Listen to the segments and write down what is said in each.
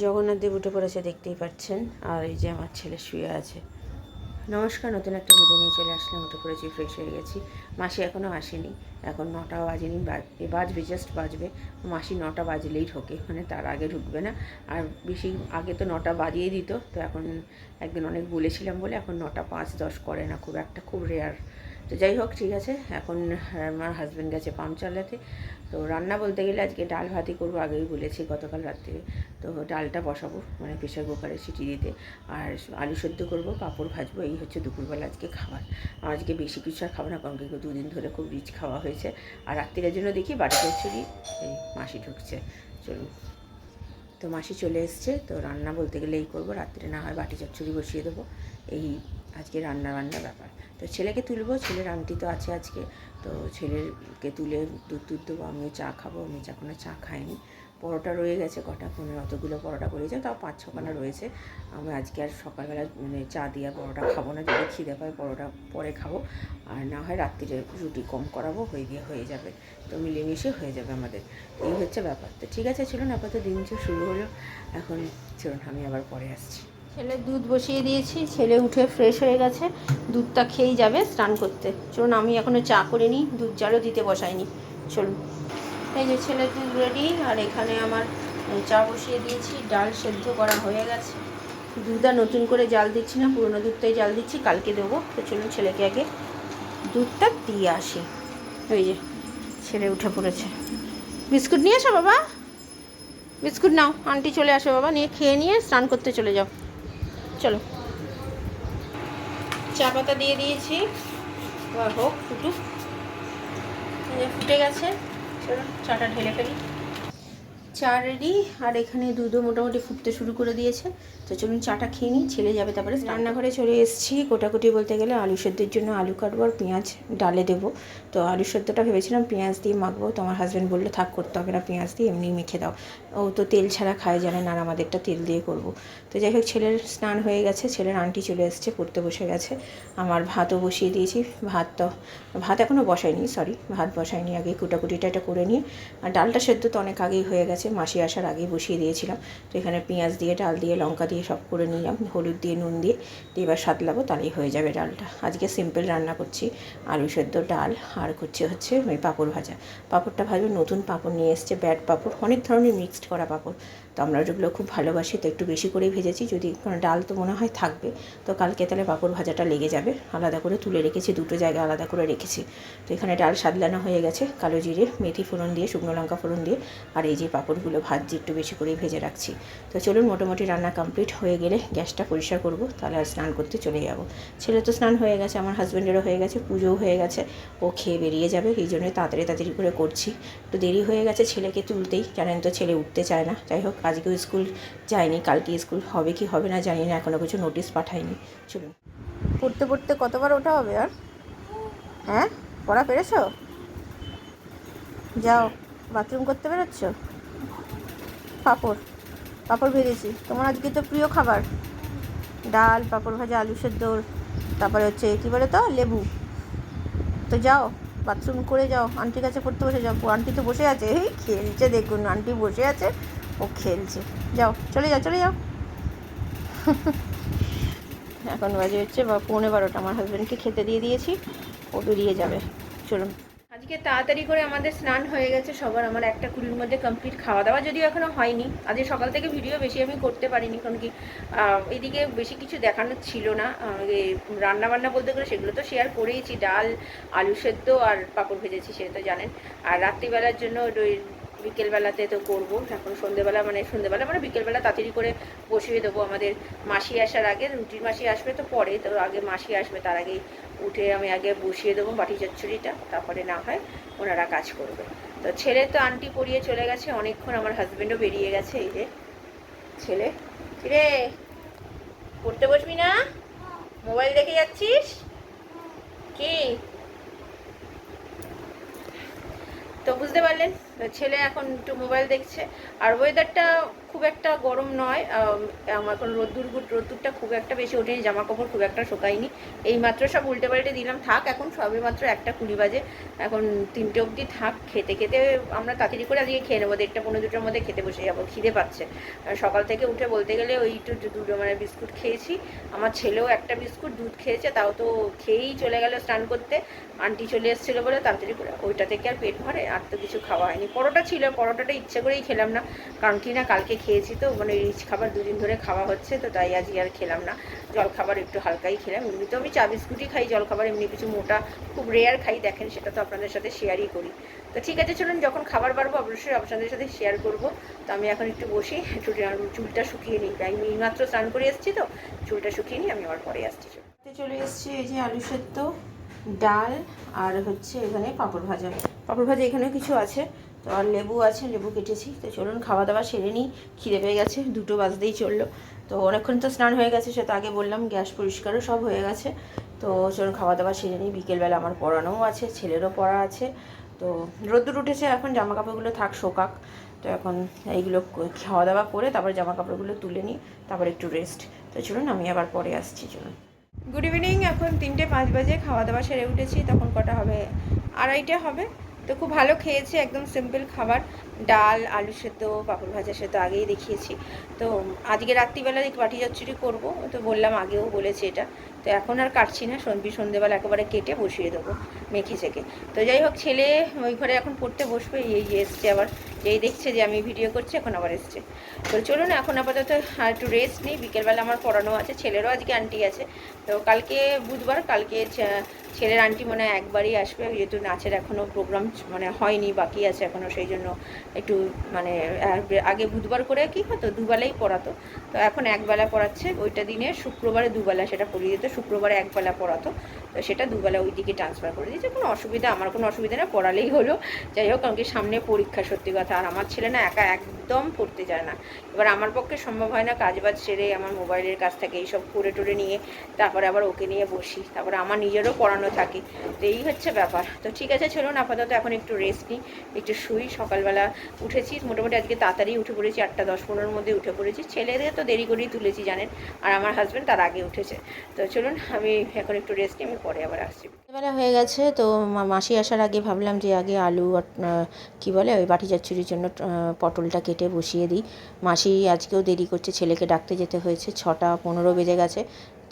জগন্নাথ দেব উঠে পড়েছে, দেখতেই পাচ্ছেন। আর এই যে আমার ছেলে শুয়ে আছে। নমস্কার, নতুন একটা ভিডিও নিয়ে চলে আসলাম। উঠে পড়েছি, ফ্রেশ হয়ে গেছি। মাসি এখনও আসেনি, এখন 9টা বাজেনি, বাজবে, জাস্ট বাজবে। মাসি 9টা বাজলেই ঢোকে, মানে তার আগে ঢুকবে না। আর বেশি আগে তো 9টা বাজিয়ে দিত, তো এখন একদিন অনেক বলেছিলাম বলে এখন 9টা 5-10 করে না, খুব একটা, খুব রেয়ার। তো যাই হোক, ঠিক আছে। এখন আমার হাজব্যান্ড গেছে পাম্প চালাতে। তো রান্না বলতে গেলে আজকে ডাল ভাতই করবো, আগেই বলেছি গতকাল রাত্রে। তো ডালটা বসাবো, মানে প্রেশার কুকারে সিটি দিতে। আর আলু সেদ্ধ করবো, পাঁপড় ভাজবো। এই হচ্ছে দুপুরবেলা আজকে খাবার। আজকে বেশি কিছু আর খাবো না, কারণ কি 2 দিন ধরে খুব রিচ খাওয়া হয়েছে। আর রাত্রিরের জন্য দেখি বাটি চচ্চড়ি। এই মাসি ঢুকছে, চলুন। তো মাসি চলে এসছে, তো রান্না বলতে গেলে এই করবো। রাত্রে না হয় বাটি চচ্চড়ি বসিয়ে দেবো। এই আজকে রান্না ব্যাপার। তো ছেলেকে তুলবো, ছেলের আংটি তো আছে আজকে। তো ছেলেকে তুলে দুধ দেবো, আমিও চা খাবো। আমি কোনো চা খাইনি। পরোটা রয়ে গেছে কটা, অতগুলো পরোটা করেছে, তাও 5-6খানা রয়েছে। আমি আজকে আর সকালবেলা মানে চা দিয়ে পরোটা খাবো না, যদি খিদে পায় পরোটা পরে খাবো। আর না হয় রাত্রিরে রুটি কম করাবো, হয়ে যাবে। তো মিলেমিশে হয়ে যাবে আমাদের। এই হচ্ছে ব্যাপার। তো ঠিক আছে, চলুন। আপাতত দিন যে শুরু হলো, এখন চলুন আমি আবার পরে আসছি। ছেলের দুধ বসিয়ে দিয়েছি, ছেলে উঠে ফ্রেশ হয়ে গেছে, দুধটা খেয়েই যাবে স্নান করতে। চলুন, আমি এখনও চা করে নিই, দুধ জালও দিতে বসাইনি। চলুন। এই যে ছেলের দুধ রেডি, আর এখানে আমার চা বসিয়ে দিয়েছি, ডাল সেদ্ধ করা হয়ে গেছে। দুধ আর নতুন করে জাল দিচ্ছি না, পুরোনো দুধটাই জাল দিচ্ছি, কালকে দেবো। তো চলুন ছেলেকে আগে দুধটা দিয়ে আসি। ওই যে ছেলে উঠে পড়েছে। বিস্কুট নিয়ে আসো বাবা, বিস্কুট নাও, আন্টি চলে আসো বাবা, নিয়ে খেয়ে নিয়ে স্নান করতে চলে যাও। চলো, চা পাতা দিয়ে দিয়েছি, এবার হোক, ফুটুক। ফুটে গেছে, চলো চাটা ঢেলে ফেলি। চা রেডি, আর এখানে দুধও মোটামুটি ফুটতে শুরু করে দিয়েছে। তো চলুন চাটা খেয়ে নিই, ছেলে যাবে তারপরে। রান্নাঘরে চলে এসেছি। কোটাকুটি বলতে গেলে আলু সেদ্ধের জন্য আলু কাটবো আর পেঁয়াজ ডালে দেবো। তো আলু সেদ্ধটা ভেবেছিলাম পেঁয়াজ দিয়ে মাখবো, তো আমার হাজব্যান্ড বললো থাক, করতে হবে না, পেঁয়াজ দিয়ে এমনি মেখে দাও। ও তো তেল ছাড়া খায়, জানেন, আর আমাদেরটা তেল দিয়ে করবো। তো যাই হোক, ছেলের স্নান হয়ে গেছে, ছেলের আন্টি চলে এসছে, পড়তে বসে গেছে। আমার ভাতও বসিয়ে দিয়েছি। ভাত এখনও বসাইনি, ভাত বসাইনি, আগে কুটাকুটিটা এটা করে নিয়ে। আর ডালটা সেদ্ধ তো অনেক আগেই হয়ে গেছে, মাসি আসার আগেই বসিয়ে দিয়েছিলাম। তো এখানে পেঁয়াজ দিয়ে, ডাল দিয়ে, লঙ্কা দিয়ে সব করে নিলাম, হলুদ দিয়ে, নুন দিয়ে এবার সাতলাবো, তাহলেই হয়ে যাবে ডালটা। আজকে সিম্পল রান্না করছি, আলু সেদ্ধ, ডাল, আর হচ্ছে ওই পাঁপড় ভাজা। পাঁপড়টা ভাজবো, নতুন পাঁপড় নিয়ে এসছে, ব্যাট পাঁপড়, অনেক ধরনের মিক্সড করা পাঁপড়। তো আমরা ওগুলো খুব ভালোবাসি, তো একটু বেশি করেই ভেজেছি। যদি কারণ ডাল তো মনে হয় থাকবে, তো কালকে তাহলে পাঁপড় ভাজাটা লেগে যাবে। আলাদা করে তুলে রেখেছি, দুটো জায়গায় আলাদা করে রেখেছি। তো এখানে ডাল সাদলানো হয়ে গেছে, কালো জিরে, মেথি ফোড়ন দিয়ে, শুকনো লঙ্কা ফোড়ন দিয়ে। আর এই যে পাঁপড়গুলো ভাজছি, একটু বেশি করেই ভেজে রাখছি। তো চলুন, মোটামুটি রান্না কমপ্লিট হয়ে গেলে গ্যাসটা পরিষ্কার করবো, তাহলে আর স্নান করতে চলে যাব। ছেলে তো স্নান হয়ে গেছে, আমার হাজব্যান্ডেরও হয়ে গেছে, পুজোও হয়ে গেছে। ও খেয়ে বেরিয়ে যাবে, এই জন্যই তাড়াতাড়ি করে করছি। একটু দেরি হয়ে গেছে ছেলেকে তুলতেই, জানেন তো ছেলে উঠতে চায় না। যাই হোক, আজকেও স্কুল যায়নি, কালকে স্কুল হবে কি হবে না জানি না, এখনও কিছু নোটিশ পাঠায়নি। চলুন। পড়তে পড়তে কতবার ওঠা হবে আর? হ্যাঁ, পড়া পেরেছো? যাও, বাথরুম করতে বেরোচ্ছ? পাঁপড় ভেজেছি, তোমার আজকে তো প্রিয় খাবার, ডাল, পাঁপড় ভাজা, আলু সেদ্ধ, তারপরে হচ্ছে কী বলে তো, লেবু। তো যাও, বাথরুম করে যাও, আন্টির কাছে পড়তে বসে যাও। আন্টি তো বসে আছে, এই খেলছে, দেখুন আন্টি বসে আছে, ও খেলছে। যাও, চলে যাও। এখন বাজে হচ্ছে 11:15, আমার হাজব্যান্ডকে খেতে দিয়ে দিয়েছি, ও বেরিয়ে যাবে। চলুন। আজকে তাড়াতাড়ি করে আমাদের স্নান হয়ে গেছে সবার। আমার 1:20-র মধ্যে কমপ্লিট, খাওয়া দাওয়া যদিও এখনও হয়নি। আজকে সকাল থেকে ভিডিও বেশি আমি করতে পারিনি, কারণ কি এদিকে বেশি কিছু দেখানোর ছিল না। রান্নাবান্না বলতে গেলে সেগুলো তো শেয়ার করেইছি, ডাল, আলু সেদ্ধ আর পাঁপড় ভেজেছি, সেটা তো জানেন। আর রাত্রিবেলার জন্য ওই বিকেলবেলাতে তো করবো, এখন সন্ধ্যেবেলা মানে বিকেলবেলা তাড়াতাড়ি করে বসিয়ে দেবো। আমাদের মাসি আসার আগে, রুটির মাসি আসবে তো পরে, তো আগে মাসি আসবে, তার আগেই উঠে আমি আগে বসিয়ে দেবো বাটি চচ্চড়িটা, তারপরে না হয় ওনারা কাজ করবে। তো ছেলে তো আন্টি পড়িয়ে চলে গেছে অনেকক্ষণ, আমার হাজব্যান্ডও বেরিয়ে গেছে। এই যে ছেলে, রে পড়তে বসবি না? মোবাইল দেখে যাচ্ছিস কি? তো বুঝতে পারলেন, ছেলে এখন একটু মোবাইল দেখছে। আর ওয়েদারটা খুব একটা গরম নয়, আমার এখন রোদ্দুরটা খুব একটা বেশি ওঠেনি, জামা কাপড় খুব একটা শোকায়নি। এইমাত্র সব উল্টে পাল্টে দিলাম, থাক এখন সবে মাত্র 1:20 বাজে, এখন 3টে অবধি থাক। খেতে খেতে আমরা তাড়াতাড়ি করে আজকে খেয়ে নেবো, 1:30 পৌনে 2টোর মধ্যে খেতে বসে যাবো, খিদে পাচ্ছে। সকাল থেকে উঠে বলতে গেলে ওই দুটো মানে বিস্কুট খেয়েছি, আমার ছেলেও একটা বিস্কুট দুধ খেয়েছে, তাও তো খেয়েই চলে গেল স্নান করতে। আন্টি চলে এসেছিলো বলে তাড়াতাড়ি করে, ওইটা থেকে আর পেট ভরে, আর তো কিছু খাওয়া হয়নি। পরোটা ছিল, পরোটাটা ইচ্ছে করেই খেলাম না, কারণ কি না কালকে খেয়েছি তো, মানে রিচ খাবার 2 দিন ধরে খাওয়া হচ্ছে, তো তাই আজকে আর খেলাম না। জলখাবার একটু হালকাই খেলাম, এমনি তো আমি চা বিস্কুটই খাই, জলখাবার এমনি কিছু মোটা খুব রেয়ার খাই, দেখেন সেটা তো আপনাদের সাথে শেয়ারই করি। তো ঠিক আছে, চলুন যখন খাবার বাড়বো অবশ্যই আপনাদের সাথে শেয়ার করব। তো আমি এখন একটু বসি, একটু চুলটা শুকিয়ে নিই, আমি এইমাত্র স্নান করে এসেছি তো, চুলটা শুকিয়ে নিই, আমি আবার পরে আসছি। চলে এসেছি, এই যে আলু সেদ্ধ, ডাল, আর হচ্ছে এখানে পাঁপড় ভাজা এখানেও কিছু আছে, তো আর লেবু আছে, লেবু কেটেছি। তো চলুন খাওয়া দাওয়া সেরে নিই, খিদে পেয়ে গেছে, 2টো বাজতেই চললো। তো অনেকক্ষণ তো স্নান হয়ে গেছে, সে তো আগে বললাম, গ্যাস পরিষ্কারও সব হয়ে গেছে। তো চলুন খাওয়া দাওয়া সেরে নিই, বিকেলবেলা আমার পড়ানোও আছে, ছেলেরও পড়া আছে। তো রোদ্দুর উঠেছে, এখন জামা কাপড়গুলো থাক শোকাক। তো এখন এইগুলো খাওয়া দাওয়া করে তারপর জামা কাপড়গুলো তুলে নিই, তারপর একটু রেস্ট। তো চলুন আমি আবার পরে আসছি, চলুন। গুড ইভিনিং, এখন 3:05 বাজে, খাওয়া দাওয়া সেরে উঠেছি, তখন কটা হবে, 2:30 হবে। তো খুব ভালো খেয়েছি, একদম সিম্পল খাবার, ডাল, আলু সেদ্ধ, পাঁপড় ভাজা, সে তো আগেই দেখিয়েছি। তো আজকে রাত্রিবেলা বাটি চচ্চড়ি করবো, তো বললাম, আগেও বলেছি এটা। তো এখন আর কাটছি না, সন্ধ্যেবেলা একেবারে কেটে বসিয়ে দেবো মেখে চেকে। তো যাই হোক, ছেলে ওই ঘরে এখন পড়তে বসবে, এই এসছে আবার, যেই দেখছে যে আমি ভিডিও করছি এখন আবার এসছে। তো চলুন এখন আপাতত আর একটু রেস্ট নিই, বিকেলবেলা আমার পড়ানো আছে, ছেলেরও আজকে আন্টি আছে। তো কালকে বুধবার, কালকে ছেলের আন্টি মনে হয় একবারই আসবে, যেহেতু নাচের এখনও প্রোগ্রাম মানে হয়নি, বাকি আছে এখনও, সেই জন্য একটু মানে আগে বুধবার করে কি হতো, দুবেলাই পড়াতো, তো এখন একবেলা পড়াচ্ছে। ওইটা দিনে শুক্রবারে দুবেলা সেটা পড়িয়ে দিত, শুক্রবারে একবেলা পড়াতো, তো সেটা দুবেলা ওই দিকে ট্রান্সফার করে দিয়েছে। কোনো অসুবিধা, আমার কোনো অসুবিধা না, পড়ালেই হলো। যাই হোক, কারণ কি সামনে পরীক্ষা, সত্যি কথা, আর আমার ছেলে না একা একদম পড়তে যায় না। এবার আমার পক্ষে সম্ভব হয় না, কাজবাজ সেরে আমার মোবাইলের কাছ থেকে এইসব করে টোরে নিয়ে তারপরে আবার ওকে নিয়ে বসি, তারপরে আমার নিজেরও পড়ানো থাকে, তো এই হচ্ছে ব্যাপার। তো ঠিক আছে, চলুন আপাতত এখন একটু রেস্ট নিই, একটু শুই। সকালবেলা উঠেছি মোটামুটি, আজকে তাড়াতাড়ি উঠে পড়েছি, 8:10-15-র মধ্যে উঠে পড়েছি। ছেলেদের তো দেরি করেই তুলেছি জানেন, আর আমার হাজব্যান্ড তার আগে উঠেছে। তো চলুন আমি এখন একটু রেস্ট নিই, আমি পরে আবার আসছি। বেলা হয়ে গেছে, তো মাসি আসার আগে ভাবলাম যে আগে আলু কী বলে ওই বাটি চচ্চড়ির জন্য পটলটা কেটে বসিয়ে দিই। মাসি আজকেও দেরি করছে, ছেলেকে ডাকতে যেতে হয়েছে, 6:15 বেজে গেছে,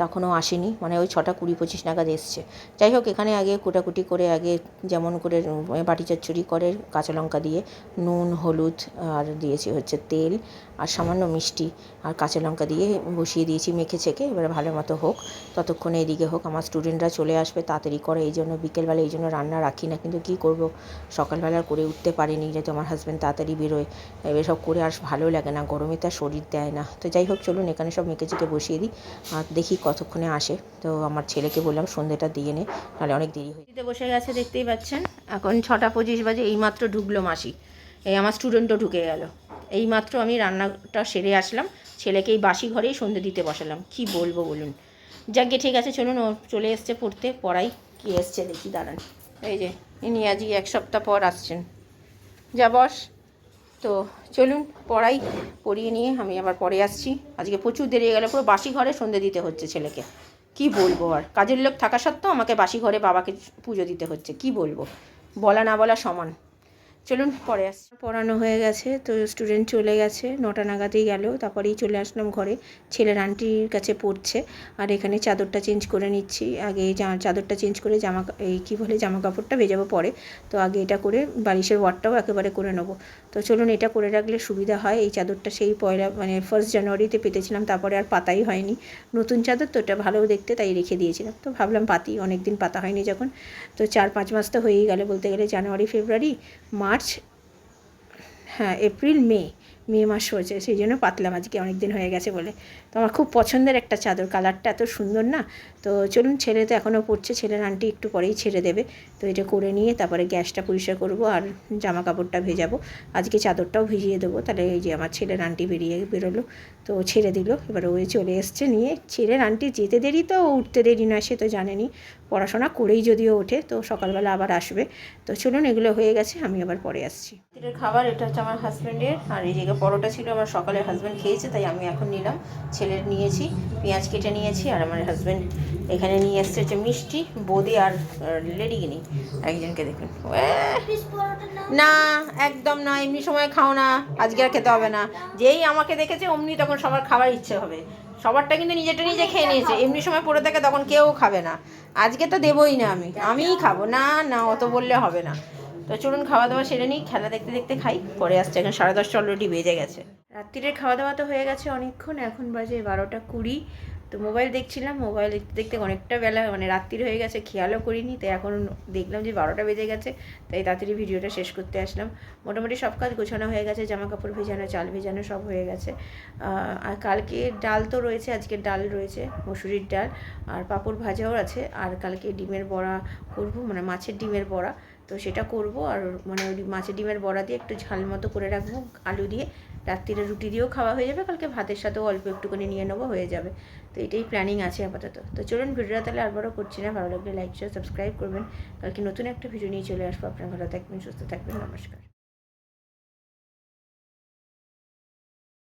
তখনও আসেনি, মানে ওই 6:20-25 নাগাদ এসছে। যাই হোক, এখানে আগে কুটাকুটি করে, আগে যেমন করে বাটি চচ্চড়ি করে, কাঁচা লঙ্কা দিয়ে, নুন, হলুদ, আর দিয়েছি হচ্ছে তেল, আর সামান্য মিষ্টি আর কাঁচা লঙ্কা দিয়ে বসিয়ে দিয়েছি মেখে ছেঁকে। এবারে ভালো মতো হোক, ততক্ষণে এদিকে হোক, আমার স্টুডেন্টরা চলে আসবে, তাড়াতাড়ি করে, এই জন্য বিকেলবেলা এই জন্য রান্না রাখি না, কিন্তু কী করব, সকালবেলা করে উঠতে পারিনি, যেহেতু আমার হাজব্যান্ড তাড়াতাড়ি বেরোয়, এসব করে আর ভালো লাগে না, গরমে তার শরীর দেয় না। তো যাই হোক, চলুন এখানে সব মেখে চেকে বসিয়ে দিই, আর দেখি কতক্ষণে আসে। তো আমার ছেলেকে বললাম সন্ধ্যেটা দিয়ে নে, নাহলে অনেক দেরি হয়ে দিতে বসে গেছে, দেখতেই পাচ্ছেন। এখন 6:25 বাজে, এইমাত্র ঢুকলো মাসি, এই আমার স্টুডেন্টও ঢুকে গেল। এইমাত্র আমি রান্নাটা সেরে আসলাম, ছেলেকে এই বাসি ঘরেই সন্ধ্যে দিতে বসালাম, কি বলবো বলুন। যাকে ঠিক আছে, চলুন, ও চলে এসছে পড়তে, পড়াই, কি এসছে দেখি, দাঁড়ান। এই যে ইনি আজই 1 সপ্তাহ পর আসছেন, যা বস। তো চলুন পড়াই, পড়িয়ে নিয়ে আমি আবার পরে আসছি। আজকে প্রচুর দেরি হয়ে গেল, পুরো বাসি ঘরে সন্ধ্যে দিতে হচ্ছে ছেলেকে, কি বলবো। আর কাজের লোক থাকা সত্ত্বেও আমাকে বাসি ঘরে বাবাকে পুজো দিতে হচ্ছে, কি বলবো, বলা না বলা সমান। চলুন পরে আসছি। পড়ানো হয়ে গেছে, তো স্টুডেন্ট চলে গেছে, 9টা নাগাদেই গেল, তারপরেই চলে আসলাম ঘরে, ছেলের আন্টির কাছে পড়ছে। আর এখানে চাদরটা চেঞ্জ করে নিচ্ছি, আগে চাদরটা চেঞ্জ করে জামা কাপড়টা ভেজাবো পরে। তো আগে এটা করে বালিশের ওয়ারটাও একেবারে করে নেবো। তো চলুন, এটা করে রাখলে সুবিধা হয়। এই চাদরটা সেই 1 জানুয়ারিতে পেতেছিলাম, তারপরে আর পাতাই হয়নি, নতুন চাদর তো, এটা ভালোও দেখতে, তাই রেখে দিয়েছিলাম। তো ভাবলাম পাতি, অনেক দিন পাতা হয়নি যখন, তো 4-5 মাস তো হয়েই গেলে বলতে গেলে, জানুয়ারি, ফেব্রুয়ারি, মার্চ, হ্যাঁ এপ্রিল, মে মাস হয়েছে, সেই জন্য পাতলাম আজকে, অনেক দিন হয়ে গেছে বলে। তো আমার খুব পছন্দের একটা চাদর, কালারটা এত সুন্দর না। তো চলুন, ছেলে তো এখনও পড়ছে, ছেলের আন্টি একটু পরেই ছেড়ে দেবে। তো এটা করে নিয়ে তারপরে গ্যাসটা পরিষ্কার করব, আর জামা কাপড়টা ভেজাবো, আজকে চাদরটাও ভিজিয়ে দেবো। তাহলে এই যে আমার ছেলের আন্টি বেরোলো, তো ছেড়ে দিল, এবার ওই চলে এসছে নিয়ে। ছেলের আন্টি যেতে দেরি তো উঠতে দেরি নয়, সে তো জানেনি, পড়াশোনা করেই যদিও ওঠে, তো সকালবেলা আবার আসবে। তো চলুন, এগুলো হয়ে গেছে, আমি আবার পরে আসছি। খাবার এটা হচ্ছে আমার হাজব্যান্ডের, আর এই জায়গা পরোটা ছিল, আমার সকালে হাজব্যান্ড খেয়েছে, তাই আমি এখন নিলাম। ছেলের নিয়েছি, পেঁয়াজ কেটে নিয়েছি, আর আমার হাজব্যান্ড এখানে নিয়ে এসছে হচ্ছে মিষ্টি, বোঁদে আর লেডিগিনি। একজনকে দেখুন, না একদম না, এমনি সময় খাও না, আজকে আর খেতে হবে না। যেই আমাকে দেখেছে অমনি তখন সবার খাবার ইচ্ছে হবে। সবারটা কিন্তু নিজেটা নিজে খেয়ে নিয়েছে, এমনি সময় পড়ে থাকে তখন কেউ খাবে না। আজকে তো দেবই না, আমিই খাবো। না না, অত বললে হবে না। তো চলুন খাওয়া দাওয়া সেরে নিই, খেলা দেখতে দেখতে খাই, পরে আসছে। এখন 10:30 অলরেডি বেজে গেছে। রাত্রিরের খাওয়া দাওয়া তো হয়ে গেছে অনেকক্ষণ, এখন বাজে 12টা 20। তো মোবাইল দেখছিলাম, মোবাইল দেখতে দেখতে অনেকটা বেলা মানে রাত্রির হয়ে গেছে, খেয়ালও করিনি। তাই এখন দেখলাম যে 12টা বেজে গেছে, তাই তাড়াতাড়ি ভিডিওটা শেষ করতে আসলাম। মোটামুটি সব কাজ গোছানো হয়ে গেছে, জামা কাপড় ভেজানো, চাল ভেজানো সব হয়ে গেছে। আর কালকে ডাল তো রয়েছে, আজকে ডাল রয়েছে, মসুরির ডাল, আর পাঁপড় ভাজাও আছে। আর কালকে ডিমের বড়া করবো, মানে মাছের ডিমের বড়া, তো সেটা করব। আর মানে ওই মাছের ডিমের বড়া দিয়ে একটু ঝাল মতো করে রাখবো আলু দিয়ে। রাত্রিরে রুটি দিয়েও খাওয়া হয়ে যাবে, কালকে ভাতের সাথেও অল্প একটুখানি নিয়ে নেবো, হয়ে যাবে। তো এটাই প্ল্যানিং আছে আপাতত। তো চলুন ভিডিওটা তাহলে আর বড় করছি না, ভালো লাগলে লাইক শেয়ার সাবস্ক্রাইব করবেন। কালকে নতুন একটা ভিডিও নিয়ে চলে আসবো। আপনার ভালো থাকবেন, সুস্থ থাকবেন, নমস্কার।